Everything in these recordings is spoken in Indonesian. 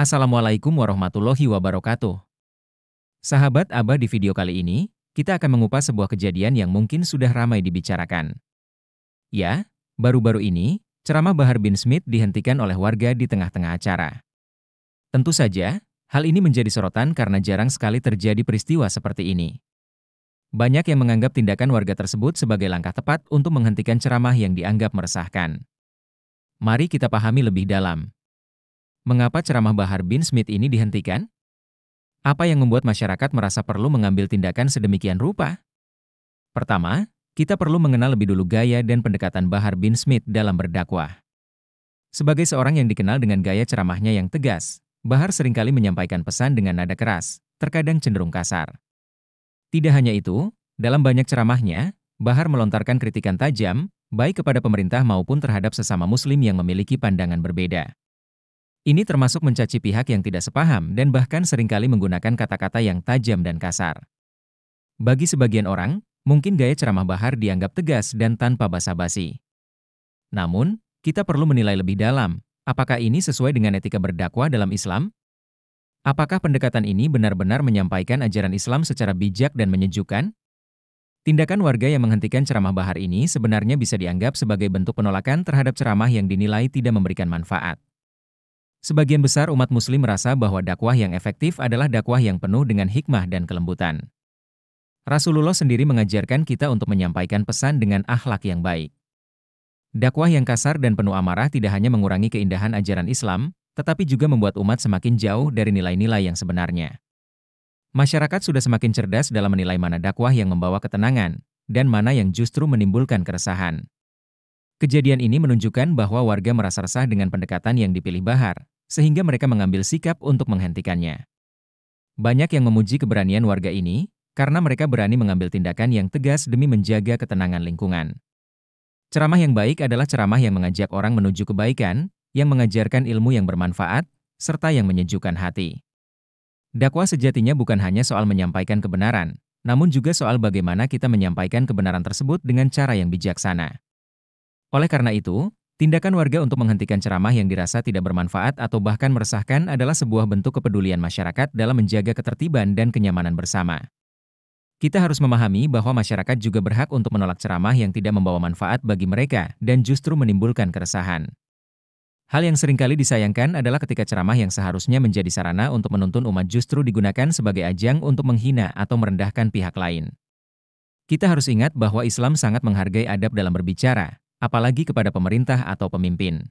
Assalamualaikum warahmatullahi wabarakatuh. Sahabat Abah, di video kali ini, kita akan mengupas sebuah kejadian yang mungkin sudah ramai dibicarakan. Ya, baru-baru ini, ceramah Bahar bin Smith dihentikan oleh warga di tengah-tengah acara. Tentu saja, hal ini menjadi sorotan karena jarang sekali terjadi peristiwa seperti ini. Banyak yang menganggap tindakan warga tersebut sebagai langkah tepat untuk menghentikan ceramah yang dianggap meresahkan. Mari kita pahami lebih dalam. Mengapa ceramah Bahar bin Smith ini dihentikan? Apa yang membuat masyarakat merasa perlu mengambil tindakan sedemikian rupa? Pertama, kita perlu mengenal lebih dulu gaya dan pendekatan Bahar bin Smith dalam berdakwah. Sebagai seorang yang dikenal dengan gaya ceramahnya yang tegas, Bahar seringkali menyampaikan pesan dengan nada keras, terkadang cenderung kasar. Tidak hanya itu, dalam banyak ceramahnya, Bahar melontarkan kritikan tajam, baik kepada pemerintah maupun terhadap sesama muslim yang memiliki pandangan berbeda. Ini termasuk mencaci pihak yang tidak sepaham dan bahkan seringkali menggunakan kata-kata yang tajam dan kasar. Bagi sebagian orang, mungkin gaya ceramah Bahar dianggap tegas dan tanpa basa-basi. Namun, kita perlu menilai lebih dalam, apakah ini sesuai dengan etika berdakwah dalam Islam? Apakah pendekatan ini benar-benar menyampaikan ajaran Islam secara bijak dan menyejukkan? Tindakan warga yang menghentikan ceramah Bahar ini sebenarnya bisa dianggap sebagai bentuk penolakan terhadap ceramah yang dinilai tidak memberikan manfaat. Sebagian besar umat muslim merasa bahwa dakwah yang efektif adalah dakwah yang penuh dengan hikmah dan kelembutan. Rasulullah sendiri mengajarkan kita untuk menyampaikan pesan dengan akhlak yang baik. Dakwah yang kasar dan penuh amarah tidak hanya mengurangi keindahan ajaran Islam, tetapi juga membuat umat semakin jauh dari nilai-nilai yang sebenarnya. Masyarakat sudah semakin cerdas dalam menilai mana dakwah yang membawa ketenangan, dan mana yang justru menimbulkan keresahan. Kejadian ini menunjukkan bahwa warga merasa resah dengan pendekatan yang dipilih Bahar, sehingga mereka mengambil sikap untuk menghentikannya. Banyak yang memuji keberanian warga ini, karena mereka berani mengambil tindakan yang tegas demi menjaga ketenangan lingkungan. Ceramah yang baik adalah ceramah yang mengajak orang menuju kebaikan, yang mengajarkan ilmu yang bermanfaat, serta yang menyejukkan hati. Dakwah sejatinya bukan hanya soal menyampaikan kebenaran, namun juga soal bagaimana kita menyampaikan kebenaran tersebut dengan cara yang bijaksana. Oleh karena itu, tindakan warga untuk menghentikan ceramah yang dirasa tidak bermanfaat atau bahkan meresahkan adalah sebuah bentuk kepedulian masyarakat dalam menjaga ketertiban dan kenyamanan bersama. Kita harus memahami bahwa masyarakat juga berhak untuk menolak ceramah yang tidak membawa manfaat bagi mereka dan justru menimbulkan keresahan. Hal yang seringkali disayangkan adalah ketika ceramah yang seharusnya menjadi sarana untuk menuntun umat justru digunakan sebagai ajang untuk menghina atau merendahkan pihak lain. Kita harus ingat bahwa Islam sangat menghargai adab dalam berbicara, apalagi kepada pemerintah atau pemimpin.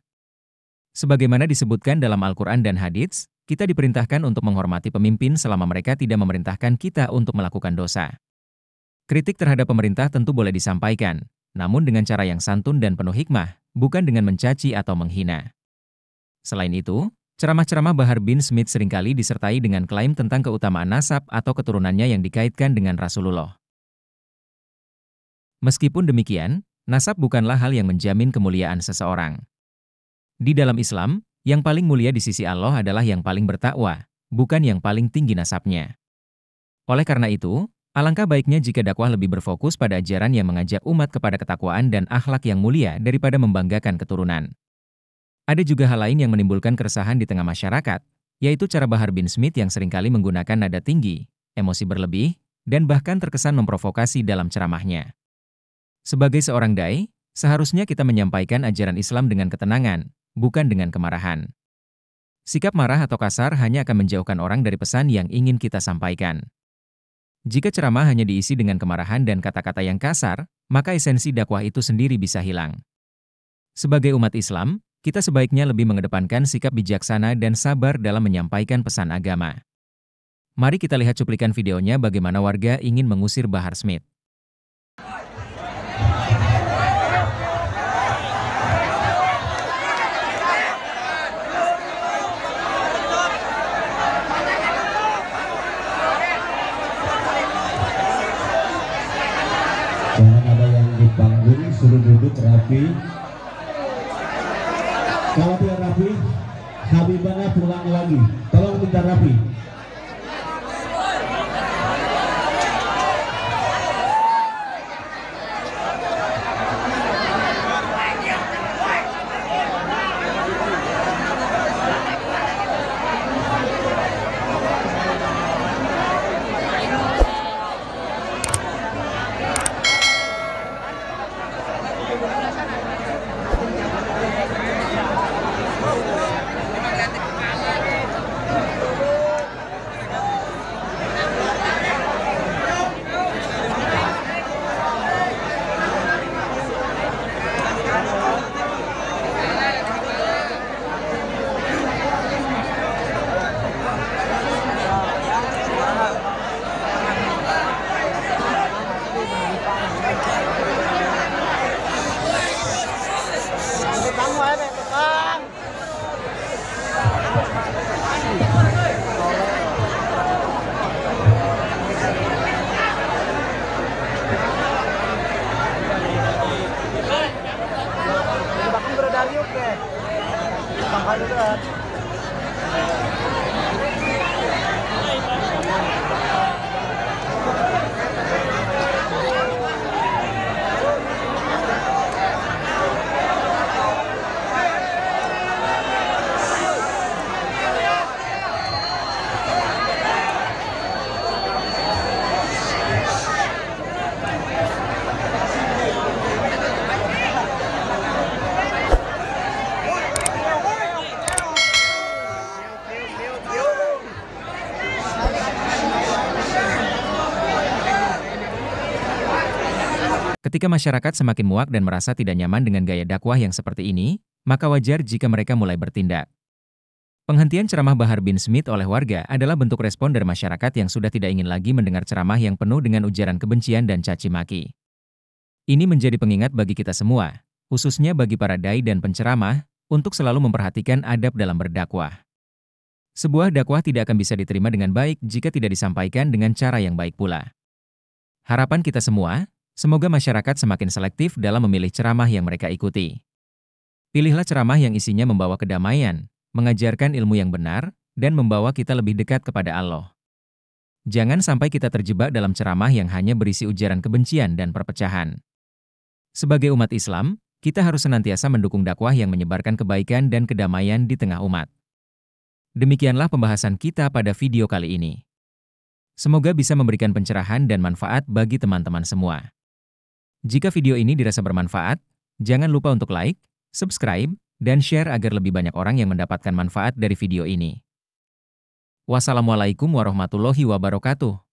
Sebagaimana disebutkan dalam Al-Quran dan Hadits, kita diperintahkan untuk menghormati pemimpin selama mereka tidak memerintahkan kita untuk melakukan dosa. Kritik terhadap pemerintah tentu boleh disampaikan, namun dengan cara yang santun dan penuh hikmah, bukan dengan mencaci atau menghina. Selain itu, ceramah-ceramah Bahar bin Smith seringkali disertai dengan klaim tentang keutamaan nasab atau keturunannya yang dikaitkan dengan Rasulullah. Meskipun demikian, nasab bukanlah hal yang menjamin kemuliaan seseorang. Di dalam Islam, yang paling mulia di sisi Allah adalah yang paling bertakwa, bukan yang paling tinggi nasabnya. Oleh karena itu, alangkah baiknya jika dakwah lebih berfokus pada ajaran yang mengajak umat kepada ketakwaan dan akhlak yang mulia daripada membanggakan keturunan. Ada juga hal lain yang menimbulkan keresahan di tengah masyarakat, yaitu cara Bahar bin Smith yang seringkali menggunakan nada tinggi, emosi berlebih, dan bahkan terkesan memprovokasi dalam ceramahnya. Sebagai seorang dai, seharusnya kita menyampaikan ajaran Islam dengan ketenangan, bukan dengan kemarahan. Sikap marah atau kasar hanya akan menjauhkan orang dari pesan yang ingin kita sampaikan. Jika ceramah hanya diisi dengan kemarahan dan kata-kata yang kasar, maka esensi dakwah itu sendiri bisa hilang. Sebagai umat Islam, kita sebaiknya lebih mengedepankan sikap bijaksana dan sabar dalam menyampaikan pesan agama. Mari kita lihat cuplikan videonya bagaimana warga ingin mengusir Bahar Smith. Jangan ada yang di panggung, suruh duduk rapi. Kalau tidak rapi, Habibana pulang lagi. Tolong minta rapi. Ketika masyarakat semakin muak dan merasa tidak nyaman dengan gaya dakwah yang seperti ini, maka wajar jika mereka mulai bertindak. Penghentian ceramah Bahar bin Smith oleh warga adalah bentuk respon dari masyarakat yang sudah tidak ingin lagi mendengar ceramah yang penuh dengan ujaran kebencian dan caci maki. Ini menjadi pengingat bagi kita semua, khususnya bagi para dai dan penceramah, untuk selalu memperhatikan adab dalam berdakwah. Sebuah dakwah tidak akan bisa diterima dengan baik jika tidak disampaikan dengan cara yang baik pula. Harapan kita semua, semoga masyarakat semakin selektif dalam memilih ceramah yang mereka ikuti. Pilihlah ceramah yang isinya membawa kedamaian, mengajarkan ilmu yang benar, dan membawa kita lebih dekat kepada Allah. Jangan sampai kita terjebak dalam ceramah yang hanya berisi ujaran kebencian dan perpecahan. Sebagai umat Islam, kita harus senantiasa mendukung dakwah yang menyebarkan kebaikan dan kedamaian di tengah umat. Demikianlah pembahasan kita pada video kali ini. Semoga bisa memberikan pencerahan dan manfaat bagi teman-teman semua. Jika video ini dirasa bermanfaat, jangan lupa untuk like, subscribe, dan share agar lebih banyak orang yang mendapatkan manfaat dari video ini. Wassalamualaikum warahmatullahi wabarakatuh.